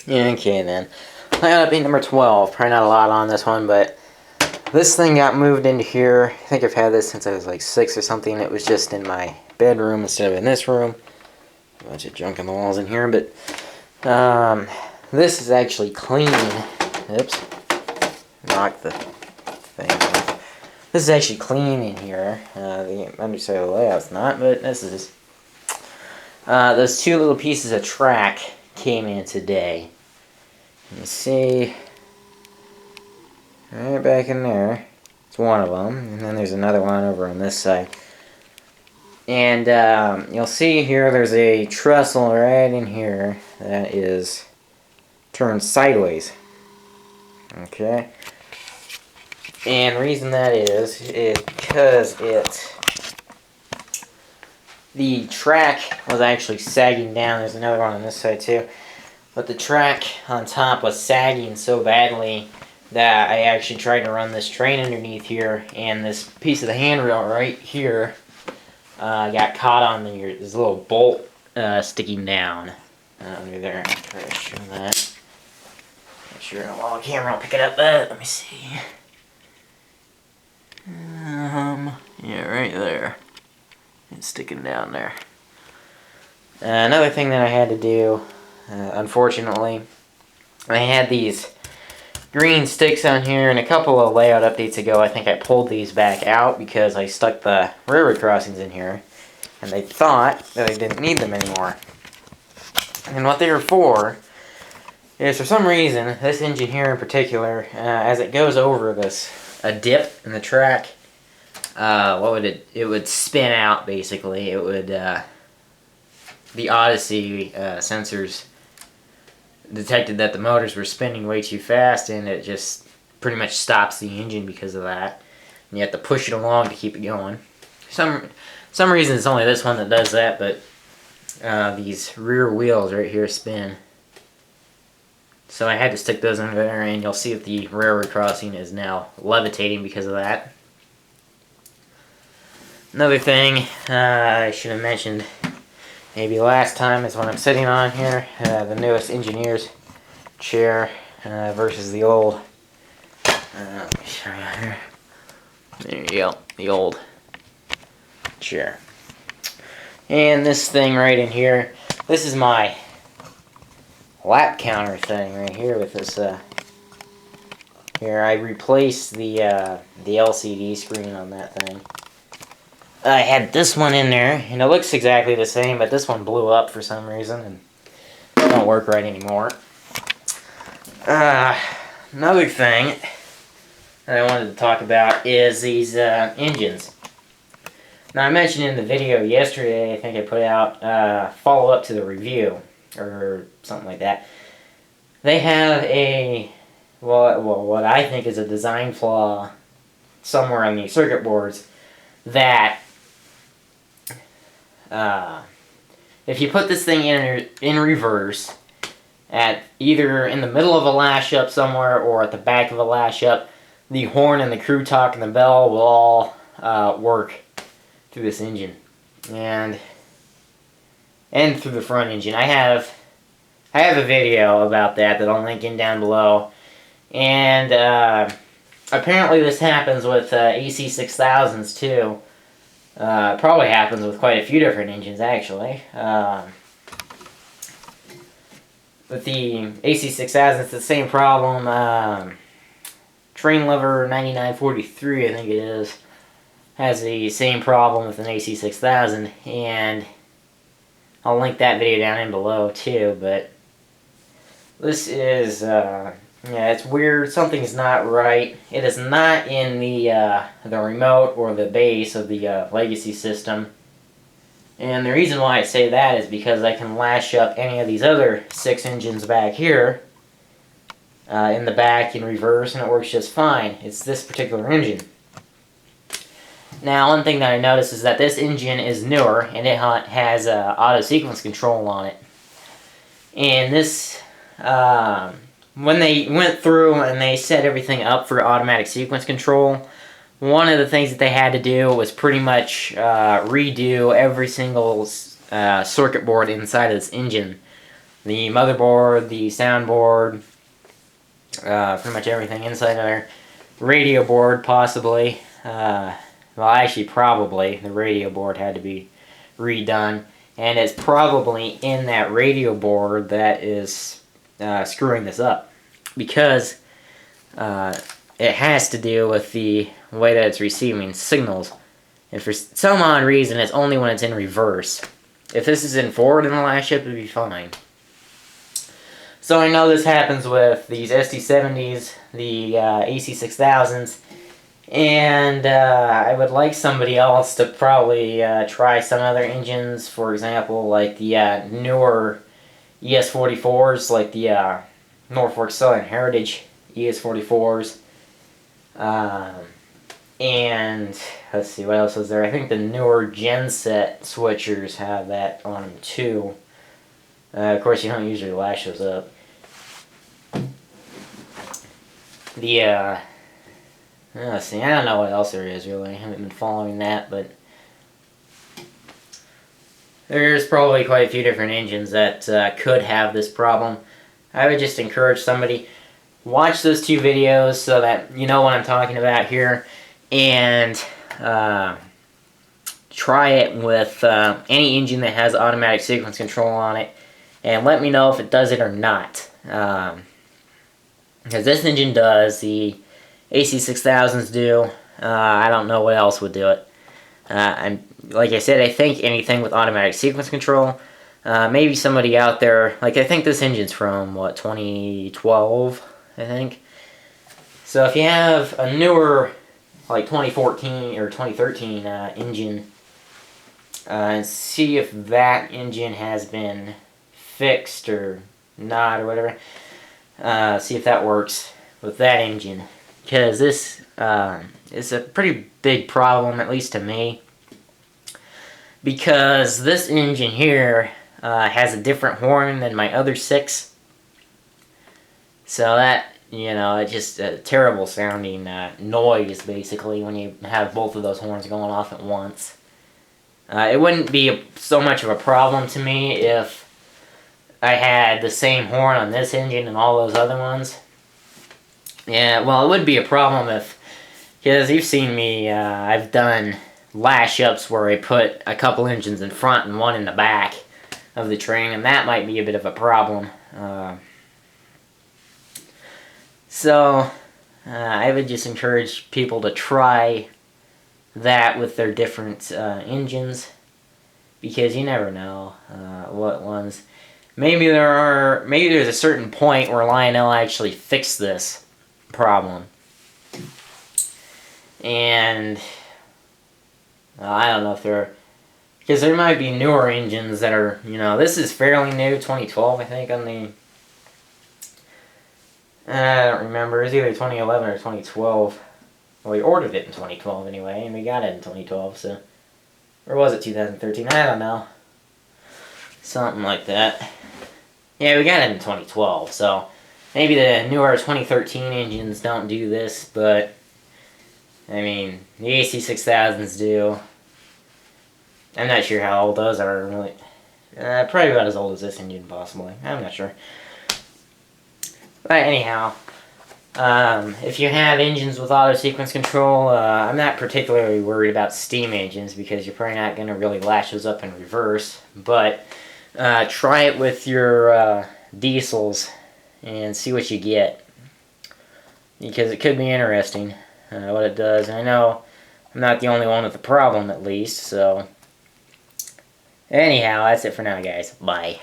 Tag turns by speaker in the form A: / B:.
A: Okay then. I got update number 12. Probably not a lot on this one, but this thing got moved into here. I think I've had this since I was like 6 or something. It was just in my bedroom instead of in this room. A bunch of junk on the walls in here, but this is actually clean. Oops. Knock the thing off. This is actually clean in here. The underside of the layout's not, but this is. Those two little pieces of track came in today. You see, right back in there. It's one of them, and then there's another one over on this side. And you'll see here there's a trestle right in here that is turned sideways. Okay. And the reason that is because the track was actually sagging down. There's another one on this side too. But the track on top was sagging so badly that I actually tried to run this train underneath here, and this piece of the handrail right here got caught on this little bolt sticking down under there. I'll try to show that. Make sure the camera will pick it up. Let me see. Yeah, right there. It's sticking down there. Another thing that I had to do, unfortunately, I had these green sticks on here, and a couple of layout updates ago I think I pulled these back out because I stuck the railroad crossings in here, and they thought that I didn't need them anymore. And what they were for is, for some reason, this engine here in particular, as it goes over a dip in the track, it would spin out basically. It would, the Odyssey sensors detected that the motors were spinning way too fast, and it just pretty much stops the engine because of that. And you have to push it along to keep it going. For some reason it's only this one that does that, but these rear wheels right here spin. So I had to stick those under there, and you'll see that the railroad crossing is now levitating because of that. Another thing I should have mentioned maybe last time is when I'm sitting on here, the newest engineer's chair versus the old. Let me show you here. There you go, the old chair. And this thing right in here, this is my lap counter thing right here with this. Here, I replaced the LCD screen on that thing. I had this one in there, and it looks exactly the same, but this one blew up for some reason, and it don't work right anymore. Another thing that I wanted to talk about is these engines. Now, I mentioned in the video yesterday, I think I put out follow-up to the review, or something like that. They have what I think is a design flaw somewhere on these circuit boards that if you put this thing in reverse, at either in the middle of a lash up somewhere or at the back of a lash up, the horn and the crew talk and the bell will all work through this engine, and through the front engine. I have a video about that I'll link in down below, and apparently this happens with AC6000s too. Probably happens with quite a few different engines, actually. With the AC6000, it's the same problem. Train Lover 9943, I think it is, has the same problem with an AC6000, and I'll link that video down in below too. But this is, yeah, it's weird. Something's not right. It is not in the remote or the base of the legacy system. And the reason why I say that is because I can lash up any of these other 6 engines back here in the back in reverse, and it works just fine. It's this particular engine. Now, one thing that I noticed is that this engine is newer, and it has auto sequence control on it. And this, when they went through and they set everything up for automatic sequence control, one of the things that they had to do was pretty much redo every single circuit board inside of this engine the motherboard, the soundboard, pretty much everything inside our radio board, possibly. Well, actually, probably the radio board had to be redone, and it's probably in that radio board that is screwing this up, because it has to do with the way that it's receiving signals, and for some odd reason, it's only when it's in reverse. If this is in forward in the last chip, it'd be fine. So I know this happens with these SD70s, the AC6000s, and I would like somebody else to probably try some other engines, for example, like the newer ES44s, like the Norfolk Southern Heritage ES44s. And let's see, what else was there? I think the newer genset switchers have that on them too. Of course, you don't usually lash those up. Let's see, I don't know what else there is really. I haven't been following that, but there's probably quite a few different engines that could have this problem. I would just encourage somebody, watch those 2 videos so that you know what I'm talking about here, and try it with any engine that has automatic sequence control on it, and let me know if it does it or not. Because this engine does, the AC6000s do. I don't know what else would do it. Like I said, I think anything with automatic sequence control. Maybe somebody out there, like I think this engine's from, what, 2012, I think? So if you have a newer, like 2014 or 2013 engine, and see if that engine has been fixed or not or whatever. See if that works with that engine, because this is a pretty big problem, at least to me, because this engine here has a different horn than my other 6, so that, you know, it's just a terrible sounding noise basically when you have both of those horns going off at once. It wouldn't be so much of a problem to me if I had the same horn on this engine and all those other ones. Yeah, well, it would be a problem if, because you've seen me, I've done lash-ups where I put a couple engines in front and one in the back of the train, and that might be a bit of a problem. So, I would just encourage people to try that with their different engines, because you never know what ones. Maybe there's a certain point where Lionel actually fixed this problem, and I don't know if because there might be newer engines that are, you know, this is fairly new, 2012 I think on the, I don't remember, it was either 2011 or 2012. Well, we ordered it in 2012 anyway, and we got it in 2012, so, or was it 2013? I don't know. Something like that. Yeah, we got it in 2012, so maybe the newer 2013 engines don't do this, but I mean, the AC6000s do. I'm not sure how old those are, really. Probably about as old as this engine, possibly. I'm not sure. But anyhow, if you have engines with auto sequence control, I'm not particularly worried about steam engines, because you're probably not going to really lash those up in reverse, but try it with your diesels and see what you get, because it could be interesting what it does. And I know I'm not the only one with the problem, at least, so anyhow, that's it for now, guys. Bye.